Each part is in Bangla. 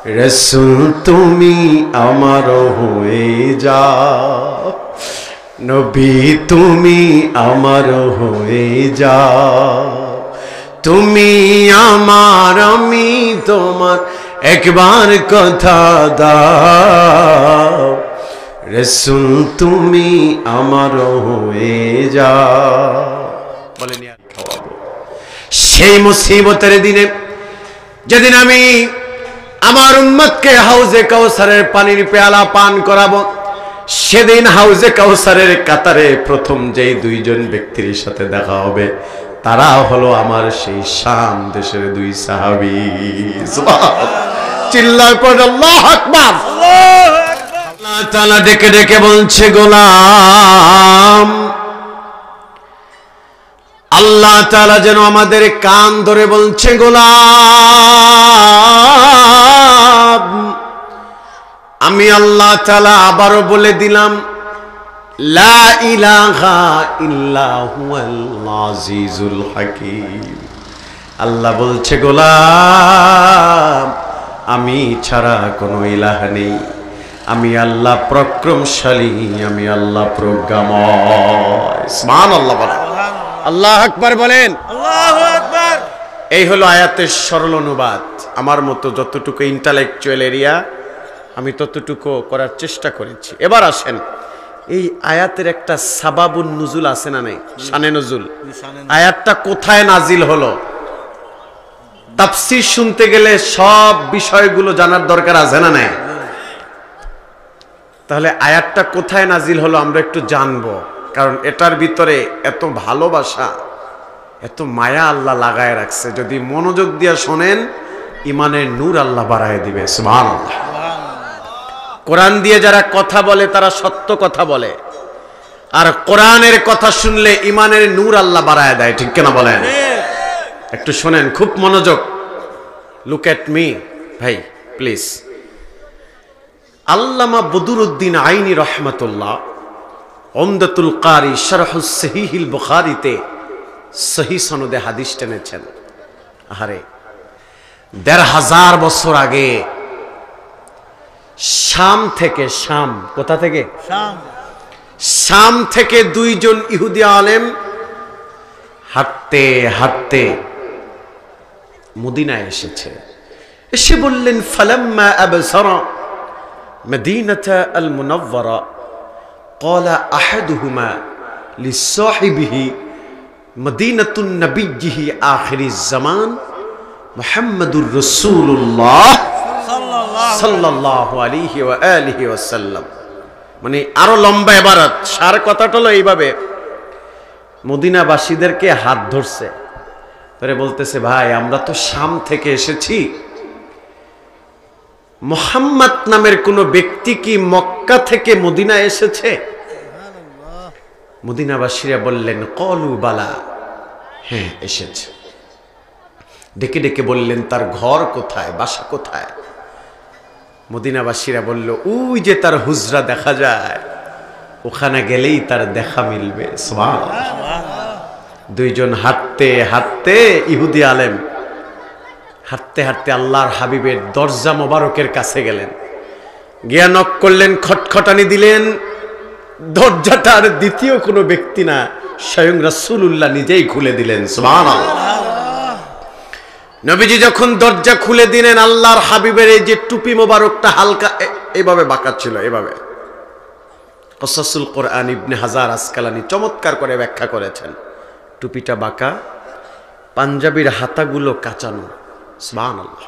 রাসূল তুমি আমার হয়ে যাও, নবী তুমি আমার হয়ে যাও, তুমি আমার আমি তোমার একবার কথা দাও, রাসূল তুমি আমার হয়ে যাও। বলেন সেই মুসিবতের দিনে যেদিন আমি আমার উম্মতকে হাউজে কাউসারের পানির পেয়ালা পান করাবো, সেদিন হাউজে কাউসারের কাতারে প্রথম যেই দুইজন ব্যক্তির সাথে দেখা হবে তারা হলো আমার সেই শাম দেশের দুই সাহাবী। চিল্লায় পড়ে আল্লাহু আকবার। আল্লাহ তাআলা ডেকে ডেকে বলছে, গোলাম, আল্লাহ তাআলা যেন আমাদের কান ধরে বলছে, গোলাম, আমি আল্লাহ তাআলা আবারও বলে দিলাম, লা ইলাহা ইল্লা হুয়াল আজিজুল হাকীম। আল্লাহ বলছে, গোলাম, আমি ছাড়া কোনো ইলাহ নেই, আমি আল্লাহ পরাক্রমশালী, আমি আল্লাহ প্রজ্ঞাময়। সুবহানাল্লাহ বলেন, আল্লাহু আকবার বলেন, আল্লাহু আকবার। এই হলো আয়াতের সরল অনুবাদ। আমার মতো যতটুকু ইন্টালেকচুয়াল এরিয়া আমি ততটুকু করার চেষ্টা করেছি। এবার আসেন, এই আয়াতের একটা সাবাবুন নুজুল আছে না নাই? শানে নজুল। আয়াতটা কোথায় নাজিল হলো? তাফসীর শুনতে গেলে সব বিষয়গুলো জানার দরকার আছে না নাই? তাহলে আয়াতটা কোথায় নাজিল হলো আমরা একটু জানবো, কারণ এটার ভিতরে এত ভালোবাসা, এত মায়া আল্লাহ লাগায় রাখছে। যদি মনোযোগ দিয়ে শোনেন, ইমানের নূর আল্লাহ বাড়ায় দিবে। সুবহানাল্লাহ। কোরআন দিয়ে যারা কথা বলে তারা সত্য কথা বলে, আর কোরআনের কথা শুনলে ইমানের নূর আল্লাহ বাড়ায় দেয়। ঠিক কিনা বলেন? একটু শোনেন, খুব মনোযোগ। লুক এট মি ভাই প্লিজ। আল্লামা বদরুদ্দিন আইনি রহমাতুল্লাহ উমদাতুল কারি শারহুস সহিহুল বুখারীতে সহিহ সনদে হাদিস টেনেছেন। আরে ১৫০০ বছর আগে শাম থেকে, শাম কোথা থেকে? শাম থেকে দুইজন ইহুদি আলেম হাঁটতে হাঁটতে মদিনায় এসেছে। এসে বললেন, ফালাম্মা আবসারা মদিনাতা আল মুনাওয়ারা ক্বালা আহাদুহুমা লিসাহিবিহি মদিনাতুন নবিয়্যিহি আখিরিজ জামান মুহাম্মাদুর রাসূলুল্লাহ সাল্লাল্লাহু আলাইহি ওয়া আলিহি ওয়াসাল্লাম। মানে আরো লম্বা ইবারত, সার কথাটা হলো এইভাবে, মদিনাবাসীদেরকে হাত ধরছে, তারে বলতেছে, ভাই আমরা তো শাম থেকে এসেছি, মুহাম্মদ নামের কোন ব্যক্তি কি মক্কা থেকে মদিনা এসেছে? মদিনাবাসীরা বললেন, ক্বালু বালা, হ্যাঁ এসেছে। ডেকে ডেকে বললেন, তার ঘর কোথায়, বাসা কোথায়? মদিনাবাসীরা বলল, ওই যে তার হুজরা দেখা যায়, ওখানে গেলেই তার দেখা মিলবে। সুবহানাল্লাহ। দুইজন হাঁটতে হাঁটতে, ইহুদি আলেম হাঁটতে হাঁটতে আল্লাহর হাবিবের দরজা মোবারকের কাছে গেলেন, গিয়া নক করলেন, খটখটানি দিলেন। দরজাটা আর দ্বিতীয় কোনো ব্যক্তি না, স্বয়ং রাসূলুল্লাহ নিজেই খুলে দিলেন। সুবহানাল্লাহ। নবীজি যখন দরজা খুলে দিলেন, আল্লাহর হাবিবের এই যে টুপি মোবারকটা হালকা এইভাবে বাঁকা ছিল, এভাবে। কসাসুল কোরআন ইবনে হাজার আসকালানি চমৎকার করে ব্যাখ্যা করেছেন। টুপিটা বাঁকা, পাঞ্জাবির হাতাগুলো কাঁচানো। সুবহানাল্লাহ।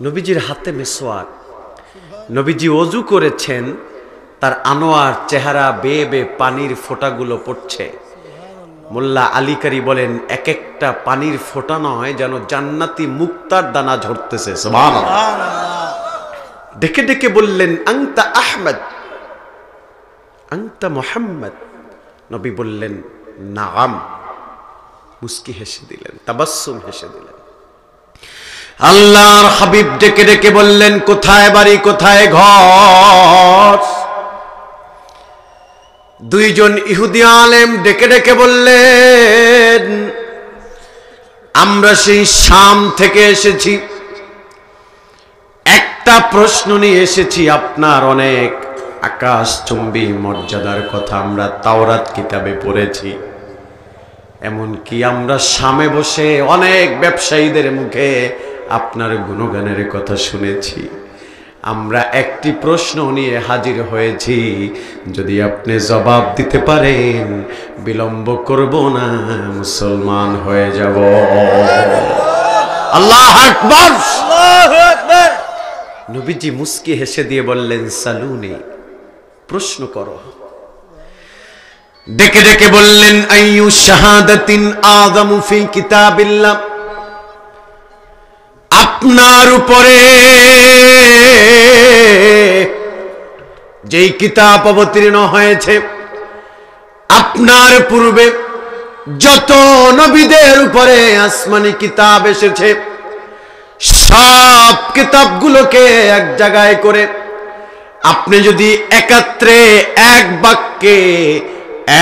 নবীজির হাতে মিসওয়াক, নবীজি ওযু করেছেন, তার আনোয়ার চেহারা বেয়ে বেয়ে পানির ফোঁটাগুলো পড়ছে। মোল্লা আলী কারি বলেন, এক একটা পানির ফোঁটা নয়, যেন জান্নাতি মুক্তার দানা ঝরতেছে। সুবহানাল্লাহ। ডেকে ডেকে বললেন, আনতা আহমদ, আনতা মুহাম্মদ। নবী বললেন, নাআম। মুস্কি হেসে দিলেন, তাবাসসুম হেসে দিলেন। আল্লাহর হাবিব ডেকে ডেকে বললেন, কোথায় বাড়ি, কোথায় ঘর? দুইজন ইহুদি আলেম ডেকে ডেকে বললেন, আমরা সেই শাম থেকে এসেছি। একটা প্রশ্ন নিয়ে এসেছি। আপনার অনেক আকাশচুম্বী মর্যাদার কথা আমরা তাওরাত কিতাবে পড়েছি, এমনকি আমরা সামনে বসে অনেক ব্যবসায়ীদের মুখে আপনার গুণগানের কথা শুনেছি। আমরা একটি প্রশ্ন নিয়ে হাজির হয়েছি, যদি আপনি জবাব দিতে পারেন বিলম্ব করব না, মুসলমান হয়ে যাব। আল্লাহু আকবার, আল্লাহু আকবার। নবীজি মুস্কি হেসে দিয়ে বললেন, সালুনি, প্রশ্ন করো। ডেকে ডেকে বললেন, আইয়ু শাহাদাতিন আযামু ফি কিতাবিল্লাহ, আপনার উপরে যেই কিতাব অবতীর্ণ হয়েছে, আপনার পূর্বে যত নবীদের উপরে আসমানি কিতাব এসেছে, সব কিতাবগুলোকে এক জায়গায় করে আপনি যদি একাত্রে এক বাক্যে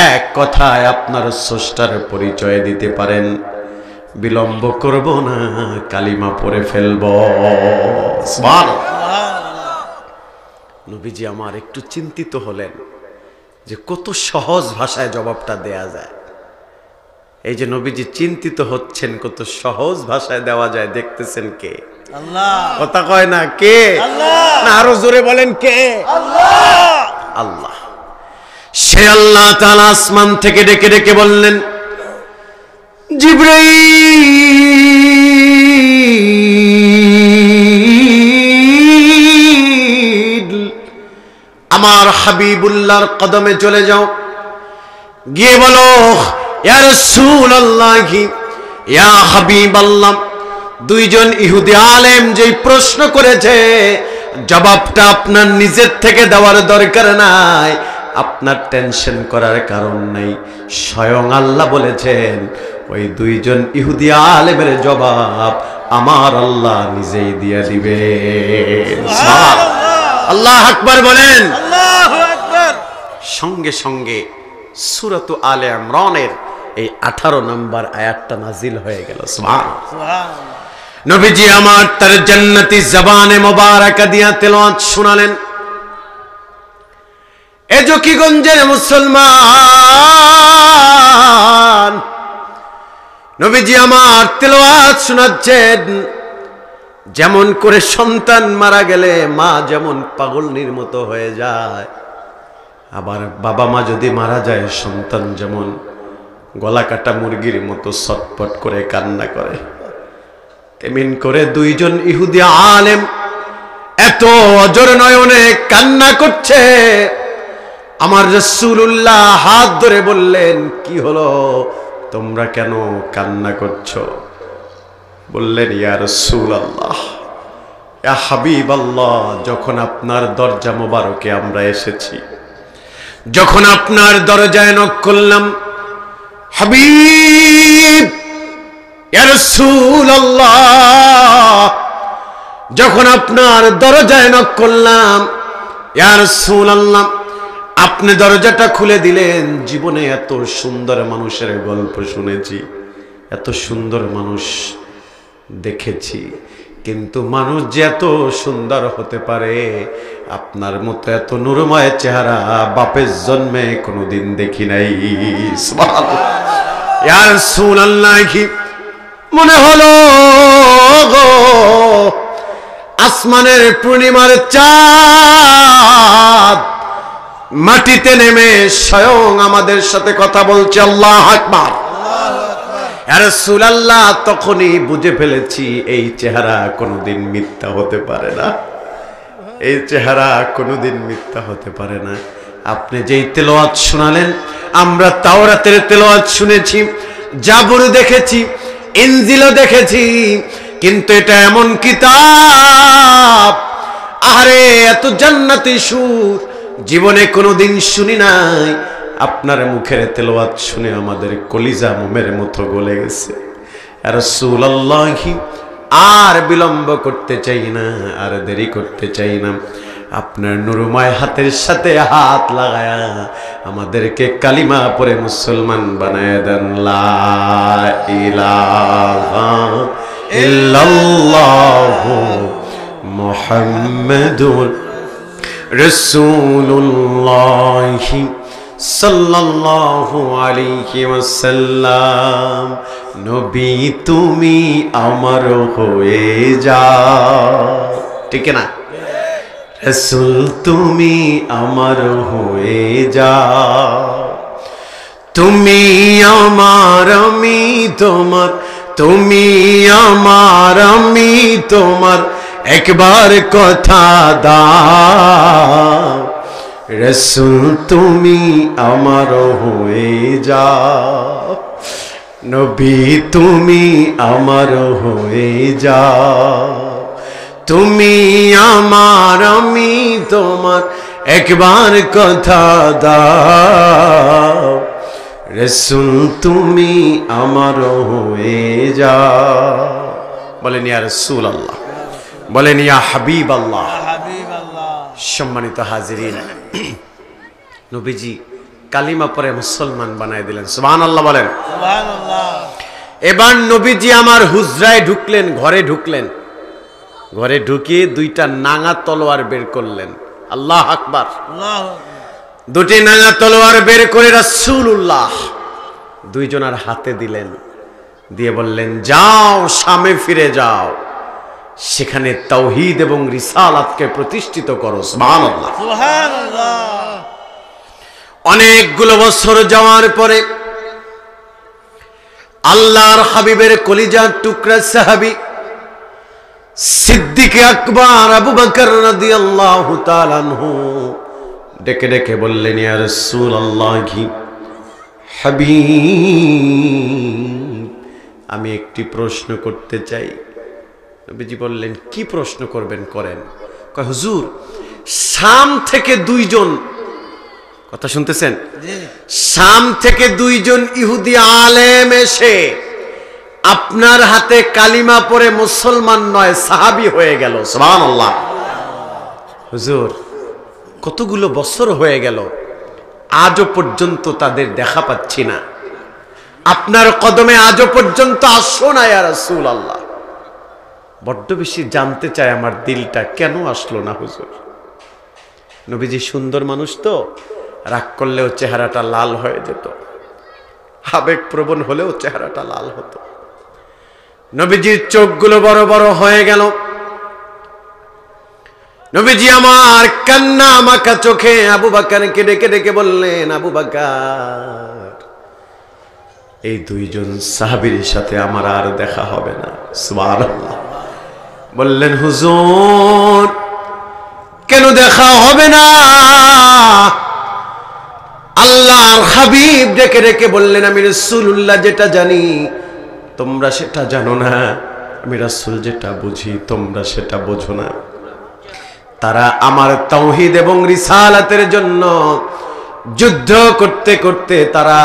এক কথায় আপনার স্রষ্টার পরিচয় দিতে পারেন, বিলম্ব করব না, কালিমা পড়ে ফেলব। নবীজি আমার একটু চিন্তিত হলেন যে কত সহজ ভাষায় জবাবটা দেয়া যায়। এই যে নবীজি চিন্তিত হচ্ছেন, কত সহজ ভাষায় দেওয়া যায়, দেখতেছেন কে? আল্লাহ। কথা কয় না কে? আল্লাহ। না আরো জোরে বলেন কে? আল্লাহ। আল্লাহ। সে আল্লাহ তাআলা আসমান থেকে ডেকে ডেকে বললেন, জিবরাইল, আমার হাবিবুল্লাহর কদমে চলে যাও, গিয়ে বলো, ইয়া রাসূলুল্লাহ, ইয়া হাবিবাল্লাহ, দুইজন ইহুদি আলেম যেই প্রশ্ন করেছে, জবাবটা আপনার নিজের থেকে দেওয়ার দরকার নাই, আপনার টেনশন করার কারণ নাই। স্বয়ং আল্লাহ বলেছেন, ওই দুইজন ইহুদি আলেমের জবাব আমার আল্লাহ নিজেই দিয়ে দিবেন। আল্লাহু আকবার বলেন। আল্লাহু আকবার। সঙ্গে সঙ্গে সূরাত আলে ইমরানের এই 18 নম্বর আয়াতটা নাজিল হয়ে গেল। সুবহানাল্লাহ। নবীজি আমার তার জান্নাতি জবানে মোবারকা দিয়া তেলাওয়াত শোনালেন। এ জকিগঞ্জের মুসলমান, নবীজি আমার তেলাওয়াত শোনাচ্ছেন। যেমন করে সন্তান মারা গেলে মা যেমন পাগলনির মতো হয়ে যায়, আবার বাবা মা যদি মারা যায় সন্তান যেমন গলা কাটা মুরগির মতো ছটফট করে কান্না করে, তেমন করে দুইজন ইহুদি আলেম এত অজর নয়নে কান্না করছে। আমার রাসূলুল্লাহ হাত ধরে বললেন, কি হলো, তোমরা কেন কান্না করছো? বললেন, ইয়া রাসূলুল্লাহ, ইয়া হাবিবাল্লাহ, যখন আপনার দরজা মোবারকে আমরা এসেছি, যখন আপনার দরজায় নক করলাম, হাবিব ইয়া রাসূলুল্লাহ, যখন আপনার দরজায় নক করলাম, ইয়া রাসূলুল্লাহ, আপনি দরজাটা খুলে দিলেন। জীবনে এত সুন্দর মানুষের গল্প শুনেছি, এত সুন্দর মানুষ দেখেছি, কিন্তু মানুষ যে এত সুন্দর হতে পারে, আপনার মতো এত নুরময় চেহারা বাপের জন্মে কোনোদিন দেখি নাই। সুবহানাল্লাহ। ইয়া রাসূলুল্লাহ, মনে হলো গো আসমানের পূর্ণিমার চাঁদ মাটিতে নেমে স্বয়ং আমাদের সাথে কথা বলছে। আল্লাহু আকবার। ইয়া রাসূলুল্লাহ, তখনই বুঝে ফেলেছি এই চেহারা কোনোদিন মিথ্যা হতে পারে না, এই চেহারা কোনোদিন মিথ্যা হতে পারে না। আপনি যেই তেলাওয়াত শোনালেন, আমরা তাওরাতের তেলাওয়াত শুনেছি, জাবুর দেখেছি, ইনজিলও দেখেছি, কিন্তু এটা এমন কিতাব, আরে এত জান্নাতি সুর জীবনে কোনোদিন শুনি নাই। আপনার মুখের তেলাওয়াত শুনে আমাদের কলিজা মোমের মতো গলে গেছে। রাসূলুল্লাহ, আর বিলম্ব করতে চাই না, আর দেরি করতে চাই না, আপনার নুরময় হাতের সাথে হাত লাগায়া আমাদেরকে কালিমা পড়ে মুসলমান বানায় দেন। লা ইলাহা ইল্লাল্লাহু মুহাম্মাদুর রাসূলুল্লাহ সাল্লাল্লাহু আলাইহি ওয়াসাল্লাম। নবী তুমি আমার হয়ে যাও, ঠিক না? রাসূল তুমি আমার হয়ে যাও, তুমি আমার আমি তোমার, তুমি আমার আমি তোমার, একবার কথা দাও, রাসূল তুমি আমার হয়ে যাও, নবী তুমি আমার হয়ে যাও, তুমি আমার আমি তোমার, একবার কথা দাও, রাসূল তুমি আমার হয়ে যাও। বলেন ইয়া রাসূলুল্লাহ, বলেন ইয়া হাবিবাল্লাহ। সম্মানিত হাজিরিন, নবীজি কালিমা পরে মুসলমান বানায় দিলেন, সুবহানাল্লাহ বলেন। এবার নবীজি আমার হুজরায় ঢুকলেন, ঘরে ঢুকলেন, ঘরে ঢুকিয়ে দুইটা নাঙা তলোয়ার বের করলেন। আল্লাহু আকবার। দুটি নাঙা তলোয়ার বের করে রাসূলুল্লাহ দুইজনের হাতে দিলেন, দিয়ে বললেন যাও শামে ফিরে যাও, সেখানে তাওহীদ এবং রিসালাতকে প্রতিষ্ঠিত করো। সুবহানাল্লাহ, সুবহানাল্লাহ। অনেকগুলো বছর যাওয়ার পরে আল্লাহর হাবিবের কলিজার টুকরা সাহাবী সিদ্দিক আকবর আবু বকর রাদিয়াল্লাহু তাআলা আনহু ডেকে ডেকে বললেন ইয়া রাসূলুল্লাহ হাবিব, আমি একটি প্রশ্ন করতে চাই। নবীজি বললেন কি প্রশ্ন করবেন করেন। কয় হুজুর, শাম থেকে দুইজন, কথা শুনতেছেন, শাম থেকে দুইজন ইহুদি আলেম এসে আপনার হাতে কালিমা পড়ে মুসলমান নয় সাহাবী হয়ে গেল। সুবহানাল্লাহ। হুজুর কতগুলো বছর হয়ে গেল, আজও পর্যন্ত তাদের দেখা পাচ্ছি না, আপনার কদমে আজও পর্যন্ত আসো না ইয়া রাসূলুল্লাহ। বড্ড বেশি জানতে চায় আমার দিলটা, কেন আসলো না হুজুর? নবীজি সুন্দর মানুষ তো, রাগ করলেও চেহারাটা লাল হয়ে যেত, আবেগপ্রবণ হলেও চেহারাটা লাল হতো। নবীজির চোখগুলো বড় বড় হয়ে গেল। নবীজি আমার কান্না মাখা চোখে আবু বকরকে ডেকে ডেকে বললেন, আবু বকর, এই দুইজন সাহাবীর সাথে আমার আর দেখা হবে না। সুবহানাল্লাহ। বললেন হুজুর কেন দেখা হবে না? আল্লাহর হাবিব ডেকে ডেকে বললেন, আমি রাসূলুল্লাহ যেটা জানি তোমরা সেটা জানো না, আমি রাসূল যেটা বুঝি তোমরা সেটা বোঝো না। তারা আমার তাওহীদ এবং রিসালাতের জন্য যুদ্ধ করতে করতে তারা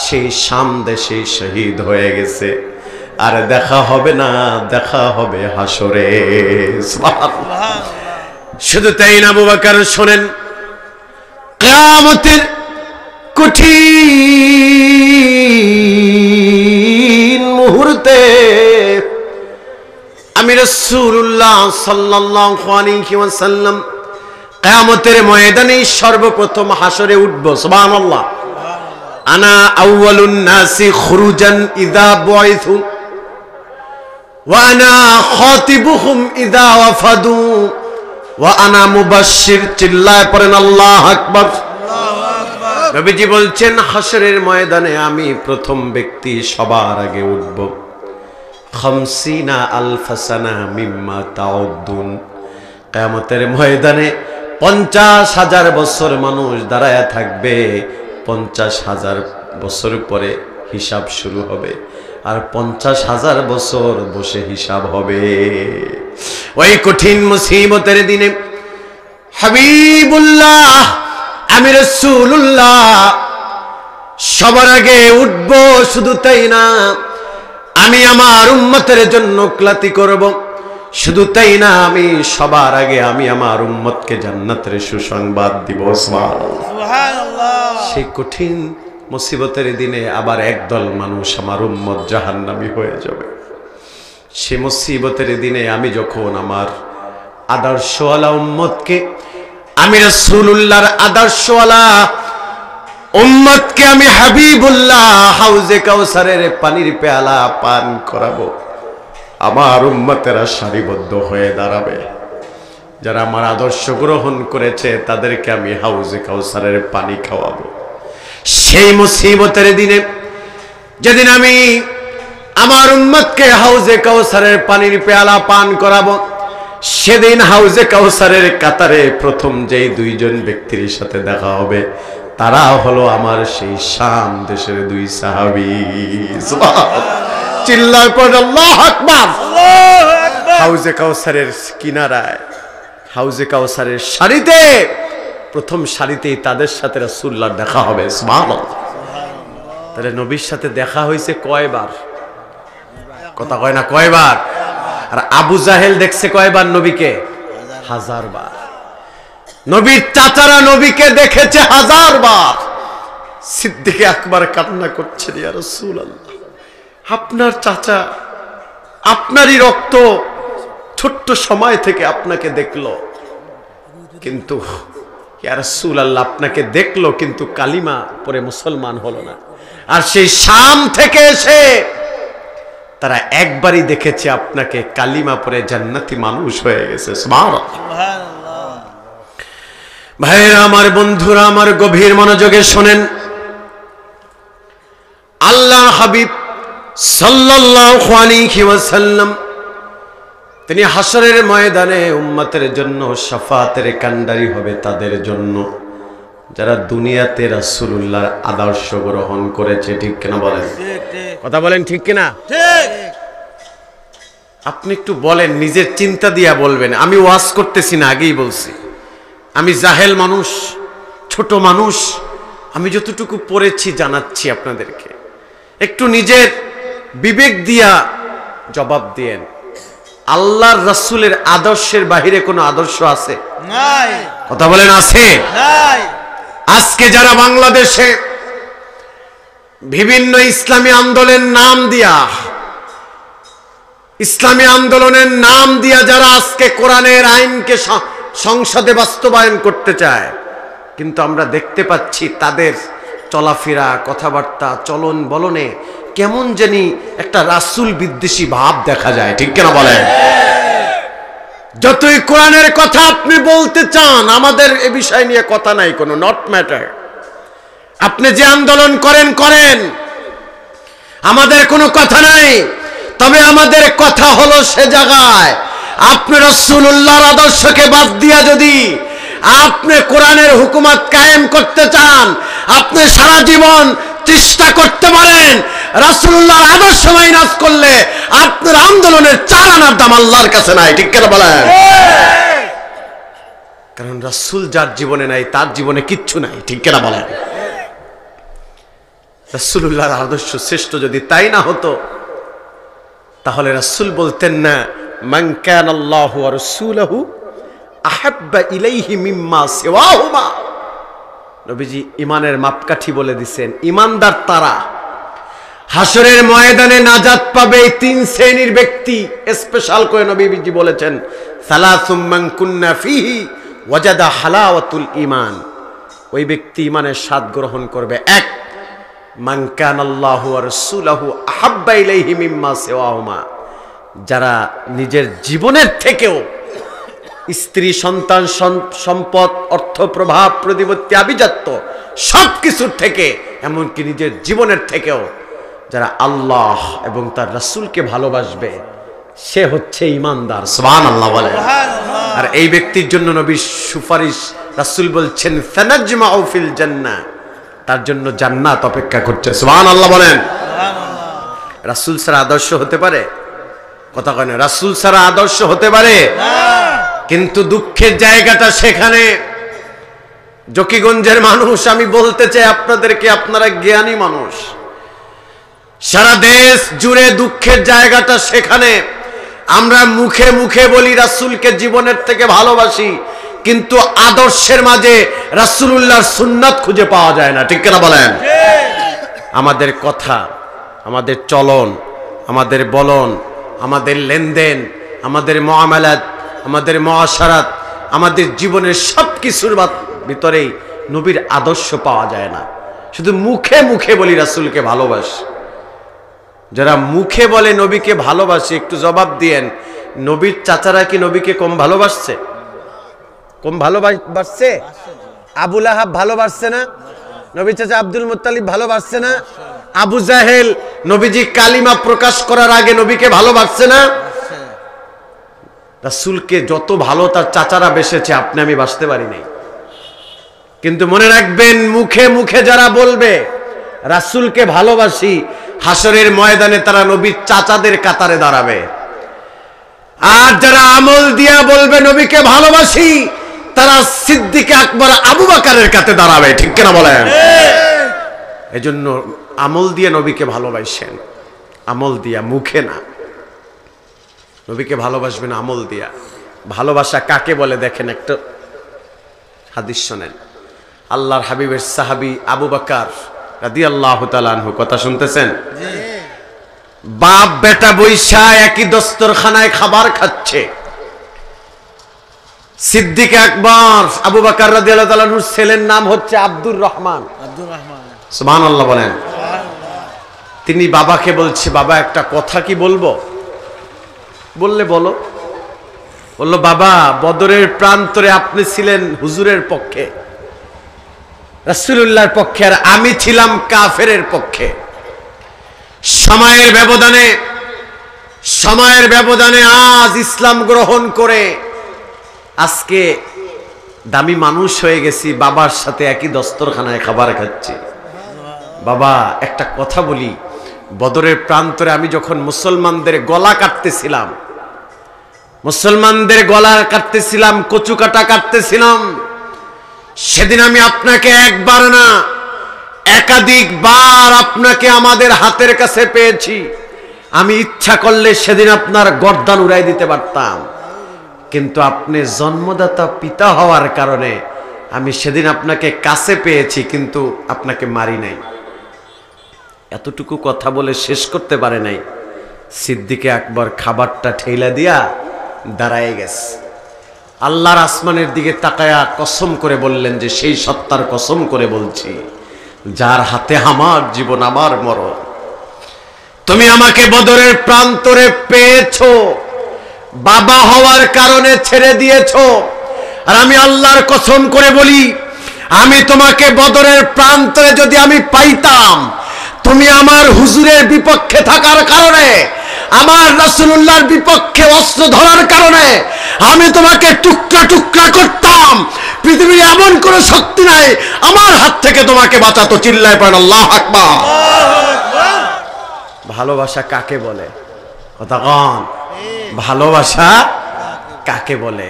সেই শাম দেশে শহীদ হয়ে গেছে, আর দেখা হবে না, দেখা হবে হাসরে। সুবহানাল্লাহ। শুধু তাই না আবু বকর শোনেন, কিয়ামতের কঠিন মুহূর্তে আমি রাসূলুল্লাহ সাল্লাল্লাহু আলাইহি ওয়াসাল্লাম কিয়ামতের ময়দানে সর্বপ্রথম হাসরে উঠব। সুবহানাল্লাহ। আনা আউয়ালুন নাসি খুরুজান ইযা বুইথু ওয়া আনা খাতিবুহুম ইযা ওয়াফাদু ওয়া আনা মুবাশশির। চিল্লায় পড়েন আল্লাহু আকবার। নবীজি বলছেন হাসরের ময়দানে আমি প্রথম ব্যক্তি সবার আগে উঠব। 50 আলফ সানা মিম্মা তাউদ্দুন। কিয়ামতের ময়দানে 50,000 বছর মানুষ দাঁড়ায়া থাকবে, 50,000 বছর পরে হিসাব শুরু হবে, আর 50,000 বছর বসে হিসাব হবে। ওই কঠিন মুসিবতের দিনে হাবিবুল্লাহ আমি রাসূলুল্লাহ সবার আগে উঠব। শুধু তাই না, আমি আমার উম্মতের জন্য ক্লাতি করব। শুধু তাই না, আমি সবার আগে আমি আমার উম্মতকে জান্নাতের সুসংবাদ দিব। সুবহানাল্লাহ। সেই কঠিন মুসিবতের দিনে আবার একদল মানুষ আমার উম্মত জাহান্নামী হয়ে যাবে। সে মুসিবতের দিনে আমি যখন আমার আদর্শওয়ালা উম্মতকে, আমি রাসূলুল্লাহর আদর্শওয়ালা উম্মতকে আমি হাবিবুল্লাহ হাউজে কাউসারের পানির পেয়ালা পান করাবো। আমার উম্মতেরা সারিবদ্ধ হয়ে দাঁড়াবে, যারা আমার আদর্শ গ্রহণ করেছে তাদেরকে আমি হাউজে কাউসারের পানি খাওয়াবো। সেই মুসিবতের দিনে যেদিন আমি আমার উম্মতকে হাউজে কাউসারের পানির পেয়ালা পান করাবো, সেদিন হাউজে কাউসারের কাতারে প্রথম যেই দুইজন ব্যক্তির সাথে দেখা হবে তারা হলো আমার সেই শাম দেশের দুই সাহাবী। চিল্লায় পড়ে আল্লাহু আকবার। হাউজে কাউসারের কিনারায়, হাউজে কাউসারের সারিতে, প্রথম সারিতেই তাদের সাথে রাসূলুল্লাহর দেখা হবে। সুবহানাল্লাহ। তাহলে নবীর সাথে দেখা হয়েছে কয়বার? কথা কয় না, কয়বার? আর আবু জাহেল দেখছে কয়বার নবীকে? 1000 বার। নবীর চাচারা নবীকে দেখেছে 1000 বার। সিদ্দিক আকবর কান্না করছেন, ইয়া রাসূলুল্লাহ, আপনার চাচা, আপনারই রক্ত, ছোট্ট সময় থেকে আপনাকে দেখলো, কিন্তু ইয়া রাসূলুল্লাহ আপনাকে দেখলো কিন্তু কালিমা পরে মুসলমান হলো না। আর সেই শাম থেকে এসে তারা একবারই দেখেছে আপনাকে, কালিমা পরে জান্নাতি মানুষ হয়ে গেছে। সুবহানাল্লাহ। ভাইরা আমার, বন্ধুরা আমার, গভীর মনোযোগে শোনেন। আল্লাহর হাবিব সাল্লাল্লাহু আলাইহি ওয়াসাল্লাম তিনি হাসরের ময়দানে উম্মতের জন্য শাফাতের কান্ডারি হবে তাদের জন্য যারা দুনিয়াতে রাসূলুল্লাহর আদর্শ গ্রহণ করেছে। ঠিক কিনা বলেন? কথা বলেন, ঠিক কিনা? ঠিক। আপনি একটু বলেন, নিজের চিন্তা দিয়া বলবেন। আমি ওয়াজ করতেছি না, আগেই বলছি আমি জাহেল মানুষ, ছোট মানুষ, আমি যতটুকু পড়েছি জানাচ্ছি আপনাদেরকে। একটু নিজের বিবেক দিয়া জবাব দিয়েন। আল্লাহর রাসূলের আদর্শের বাহিরে কোনো আদর্শ আছে? নাই। কথা বলেন, আছে? নাই। আজকে যারা বাংলাদেশে বিভিন্ন ইসলামী আন্দোলনের নাম দিয়া, ইসলামী আন্দোলনের নাম দিয়া যারা আজকে কোরআনের আইনকে সংসদে বাস্তবায়ন করতে চায়, কিন্তু আমরা দেখতে পাচ্ছি তাদের চলাফেরা, কথাবার্তা, চলন বলনে কেমন জানি একটা রাসূল বিদ্বেষী ভাব দেখা যায়। ঠিক কিনা বলেন? যতই কোরআনের কথা আপনি বলতে চান, আমাদের এ বিষয় নিয়ে কথা নাই, কোনো নট ম্যাটার। আপনি যে আন্দোলন করেন করেন, আমাদের কোনো কথা নাই। তবে আমাদের কথা হলো সে জায়গায় আপনি রাসূলুল্লাহর আদর্শকে বাদ দিয়া যদি আপনি কোরআনের হুকুমত কায়েম করতে চান, আপনি সারা জীবন চেষ্টা করতে পারেন। রাসূলুল্লাহর আদর্শ মাইনাস করলে আপনার আন্দোলনের 4 আনার দাম আল্লাহর কাছে নাই। ঠিক কেন বলেন? কারণ রাসূল যার জীবনে নাই তার জীবনে কিচ্ছু নাই। ঠিক কেন বলেন? রাসূলুল্লাহর আদর্শ শ্রেষ্ঠ যদি তাই না হতো, তাহলে রাসূল বলতেন না মান কানাল্লাহু ওয়া রাসূলুহু আহাব্বা ইলাইহি মিম্মা সিওয়াহুমা। নবীজি ইমানের মাপকাঠি বলে দিয়েছেন, ইমানদার তারা হাসরের ময়দানে নাজাত পাবে এই 3 শ্রেণীর ব্যক্তি। স্পেশাল করে নবীজি বলেছেন সালাসুম মান কুন্না ফিহি ওয়াজাদা হালাওয়াতুল ঈমান। ওই ব্যক্তি ইমানের স্বাদ গ্রহণ করবে। 1, মান কানাল্লাহু ওয়া রাসূলুহু আহাব্বা ইলাইহি মিম্মা সিওয়াহুমা, যারা নিজের জীবনের থেকেও, স্ত্রী, সন্তান, সম্পদ, অর্থ, প্রভাব, প্রতিপত্তি, আভিজাত্য সবকিছুর থেকে, এমনকি নিজের জীবনের থেকেও যারা আল্লাহ এবং তার রাসূলকে ভালোবাসবে, সে হচ্ছে ঈমানদার। সুবহানাল্লাহ বলেন। আর এই ব্যক্তির জন্য নবীর সুপারিশ, রাসূল বলছেন ফানাজমাউ ফিল জান্নাহ, তার জন্য জান্নাত অপেক্ষা করছে। সুবহানাল্লাহ বলেন। রাসূল ছাড়া আদর্শ হতে পারে? কথা কয় না। রাসূল ছাড়া আদর্শ হতে পারে না। কিন্তু দুঃখের জায়গাটা সেখানে। জকিগঞ্জের মানুষ, আমি বলতে চাই আপনাদেরকে, আপনারা জ্ঞানী মানুষ, সারা দেশ জুড়ে দুঃখের জায়গাটা সেখানে। আমরা মুখে মুখে বলি রাসূলকে জীবনের থেকে ভালোবাসি, কিন্তু আদর্শের মাঝে রাসূলুল্লাহর সুন্নাত খুঁজে পাওয়া যায় না। ঠিক কিনা বলেন? আমাদের কথা, আমাদের চলন, আমাদের বলন, আমাদের লেনদেন, আমাদের মুআমালাত, আমাদের মুআশারাত, আমাদের জীবনের সব কিছুর ভিতরেই নবীর আদর্শ পাওয়া যায় না। শুধু মুখে মুখে বলি রাসূলকে ভালোবাসি, যারা মুখে বলে নবীকে ভালোবাসি, একটু জবাব দিয়েন, নবীর চাচারা কি নবীকে কম ভালোবাসছে? কম ভালোবাসছে? আবু লাহাব ভালোবাসছে না? নবীর চাচা আব্দুল মুত্তালিব ভালোবাসছে না? আবু জাহেল নবীজি কালিমা প্রকাশ করার আগে নবীকে ভালোবাসছে না? রাসূলকে যত ভালো তার চাচারা বেসেছে, আপনি আমি বাসতে পারি নাই। কিন্তু মনে রাখবেন, মুখে মুখে যারা বলবে রাসূলকে ভালোবাসি, হাসরের ময়দানে তারা নবীর চাচাদের কাতারে দাঁড়াবে। আর যারা আমল দিয়া বলবে নবীকে ভালোবাসি, তারা সিদ্দিক আকবর আবু বকরের কাছে দাঁড়াবে। ঠিক কিনা বলেন? এজন্য আমল দিয়ে নবীকে ভালোবাসেন, আমল দিয়া, মুখে না। নবীকে ভালোবাসবেন আমল দিয়া। ভালোবাসা কাকে বলে দেখেন, একটা হাদিস শোনেন। আল্লাহর হাবিবের সাহাবী আবু বকর রাদিয়াল্লাহু তাআলা আনহু, কথা শুনতেছেন? বাপ বেটা বৈশা একই দস্তরখানায় খাবার খাচ্ছে। সিদ্দিক আকবর আবু বকর রাদিয়াল্লাহু তাআলা আনহুর ছেলের নাম হচ্ছে আব্দুর রহমান। সুবহানাল্লাহ বলেন। তিনি বাবাকে বলছে, বাবা একটা কথা কি বলবো? বললে বলো। বললো, বাবা বদরের প্রান্তরে আপনি ছিলেন হুজুরের পক্ষে, রাসূলুল্লাহর পক্ষে, আর আমি ছিলাম কাফেরের পক্ষে। সময়ের ব্যবধানে আজ ইসলাম গ্রহণ করে আজকে দামি মানুষ হয়ে গেছি, বাবার সাথে একই দস্তরখানায় খাবার খাচ্ছি। বাবা একটা কথা বলি, বদরের প্রান্তরে আমি যখন মুসলমানদের গলা কাটতেছিলাম, কচু কাটা কাটতেছিলাম, সেদিন আমি আপনাকে একবার না একাধিকবার আপনাকে আমাদের হাতের কাছে পেয়েছি। আমি ইচ্ছা করলে সেদিন আপনার গর্দান উড়াই দিতে পারতাম, কিন্তু আপনি জন্মদাতা পিতা হওয়ার কারণে আমি সেদিন আপনাকে কাছে পেয়েছি, কিন্তু আপনাকে মারি নাই। এতটুকু কথা বলে শেষ করতে পারে নাই, সিদ্দিক আকবর খাবারটা ঠেলা দিয়া দাঁড়ায় গেছে। আল্লাহর আসমানের দিকে তাকায়া কসম করে বললেন যে, সেই সত্তার কসম করে বলছি যার হাতে আমার জীবন আমার মরণ, তুমি আমাকে বদরের প্রান্তরে পেয়েছো, বাবা হওয়ার কারণে ছেড়ে দিয়েছো, আর আমি আল্লাহর কসম করে বলি, আমি তোমাকে বদরের প্রান্তরে যদি আমি পাইতাম, তুমি আমার হুজুরের বিপক্ষে থাকার কারণে, আমার রাসূলুল্লাহর বিপক্ষে অস্ত্র ধরার কারণে আমি তোমাকে টুকরা টুকরা করতাম। পৃথিবীর এমন কোনো শক্তি নাই আমার হাত থেকে তোমাকে বাঁচাতো। চিল্লায় পড়েন আল্লাহু আকবার। ভালোবাসা কাকে বলে? কথা কন, ভালোবাসা কাকে বলে?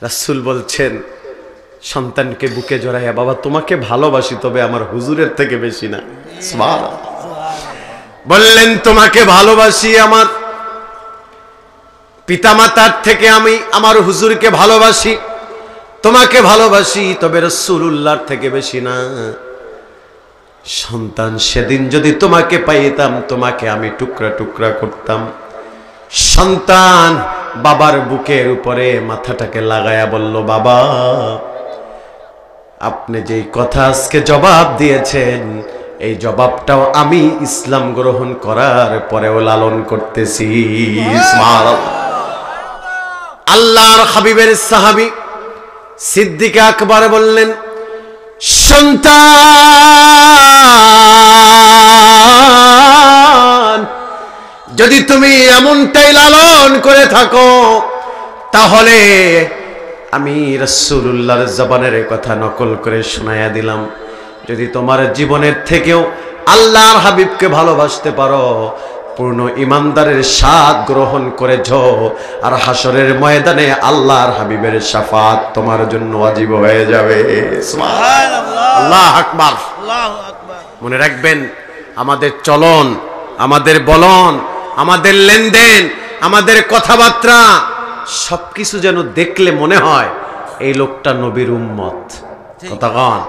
রাসূল বলছেন সন্তানকে বুকে জড়াইয়া, বাবা তোমাকে ভালোবাসি, তবে আমার হুজুরের থেকে বেশি না। সুবহানাল্লাহ। বললেন তোমাকে ভালোবাসি আমার পিতামাতার থেকে, আমি আমার হুজুরকে ভালোবাসি, তোমাকে ভালোবাসি, তবে রাসূলুল্লাহর থেকে বেশি না। সন্তান, সেদিন যদি তোমাকে পাইতাম, তোমাকে আমি টুকরা টুকরা করতাম। সন্তান বাবার বুকের উপরে মাথাটাকে লাগায়া বলল, বাবা আপনি যেই কথা আজকে জবাব দিয়েছেন, এই জবাবটাও আমি ইসলাম গ্রহণ করার পরেও লালন করতেছি। আল্লাহর হাবিবের সাহাবী সিদ্দিক আকবর বললেন, সন্তান যদি তুমি এমনটাই লালন করে থাকো, তাহলে আমি রাসূলুল্লাহর জবানের কথা নকল করে শোনায়া দিলাম। যদি তোমার জীবনের থেকেও আল্লাহর হাবিবকে ভালোবাসতে পারো, পূর্ণ ইমানদারের স্বাদ গ্রহণ করেছ, আর হাসরের ময়দানে আল্লাহর হাবিবের শাফাত তোমার জন্য ওয়াজিব হয়ে যাবে। সুবহানাল্লাহ, আল্লাহু আকবার, আল্লাহু আকবার। মনে রাখবেন, আমাদের চলন, আমাদের বলন, আমাদের লেনদেন, আমাদের কথাবার্তা সবকিছু যেন দেখলে মনে হয় এই লোকটা নবীর উম্মত। কথা কন,